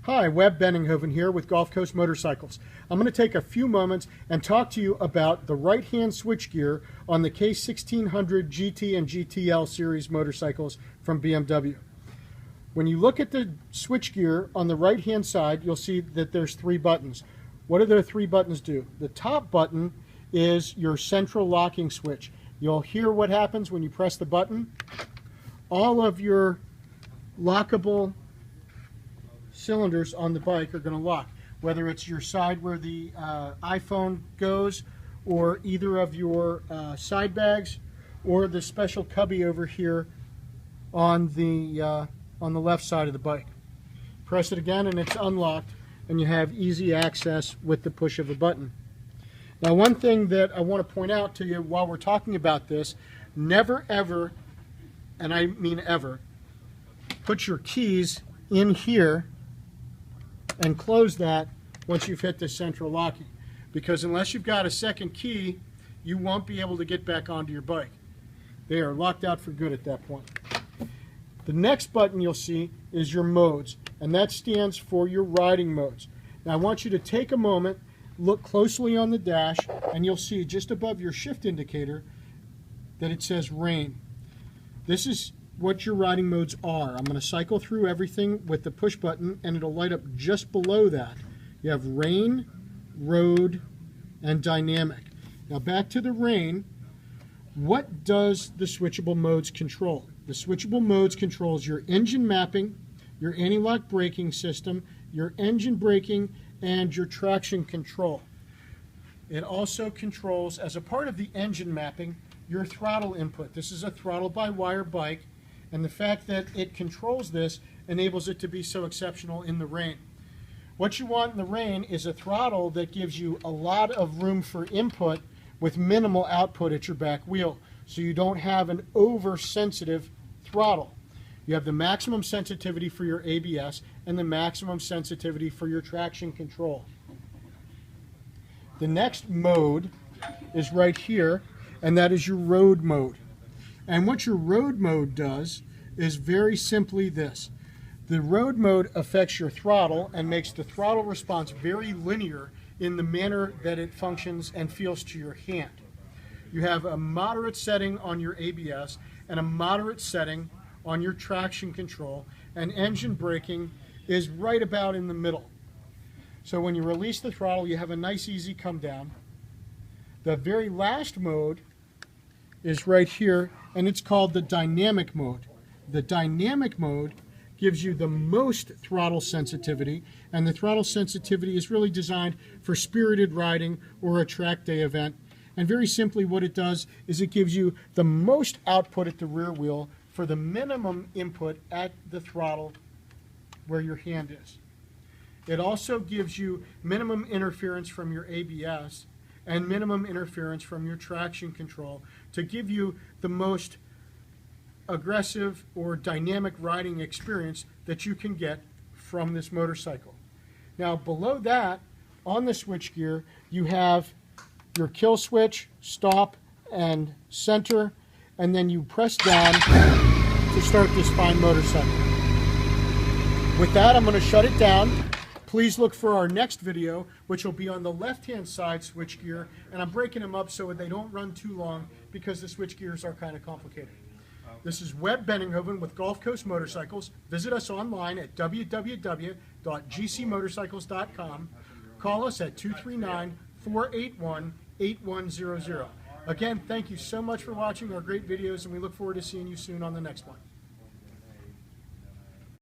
Hi, Webb Benninghoven here with Gulf Coast Motorcycles. I'm going to take a few moments and talk to you about the right-hand switchgear on the K1600GT and GTL series motorcycles from BMW. When you look at the switchgear on the right-hand side, you'll see that there's three buttons. What do the three buttons do? The top button is your central locking switch. You'll hear what happens when you press the button. All of your lockable cylinders on the bike are going to lock, whether it's your side where the iPhone goes, or either of your side bags, or the special cubby over here on the left side of the bike. Press it again and it's unlocked, and you have easy access with the push of a button. Now, one thing that I want to point out to you while we're talking about this: never ever, and I mean ever, put your keys in here and close that once you've hit the central locking, because unless you've got a second key, you won't be able to get back onto your bike. They are locked out for good at that point. The next button you'll see is your modes, and that stands for your riding modes. Now I want you to take a moment, look closely on the dash, and you'll see just above your shift indicator that it says rain. This is what your riding modes are. I'm going to cycle through everything with the push button, and it'll light up just below that. You have rain, road, and dynamic. Now back to the rain. What does the switchable modes control? The switchable modes controls your engine mapping, your anti-lock braking system, your engine braking, and your traction control. It also controls, as a part of the engine mapping, your throttle input. This is a throttle-by-wire bike, and the fact that it controls this enables it to be so exceptional in the rain. What you want in the rain is a throttle that gives you a lot of room for input with minimal output at your back wheel, so you don't have an oversensitive throttle. You have the maximum sensitivity for your ABS and the maximum sensitivity for your traction control. The next mode is right here, and that is your road mode. And what your road mode does is very simply this. The road mode affects your throttle and makes the throttle response very linear in the manner that it functions and feels to your hand. You have a moderate setting on your ABS and a moderate setting on your traction control, and engine braking is right about in the middle. So when you release the throttle, you have a nice easy come down. The very last mode is right here, and it's called the dynamic mode. The dynamic mode gives you the most throttle sensitivity, and the throttle sensitivity is really designed for spirited riding or a track day event. And very simply what it does is it gives you the most output at the rear wheel for the minimum input at the throttle where your hand is. It also gives you minimum interference from your ABS and minimum interference from your traction control to give you the most aggressive or dynamic riding experience that you can get from this motorcycle. Now below that, on the switchgear, you have your kill switch, stop, and center, and then you press down to start this fine motorcycle. With that, I'm going to shut it down. Please look for our next video, which will be on the left-hand side switchgear, and I'm breaking them up so they don't run too long because the switchgears are kind of complicated. This is Webb Benninghoven with Gulf Coast Motorcycles. Visit us online at www.gcmotorcycles.com. Call us at 239-481-8100. Again, thank you so much for watching our great videos, and we look forward to seeing you soon on the next one.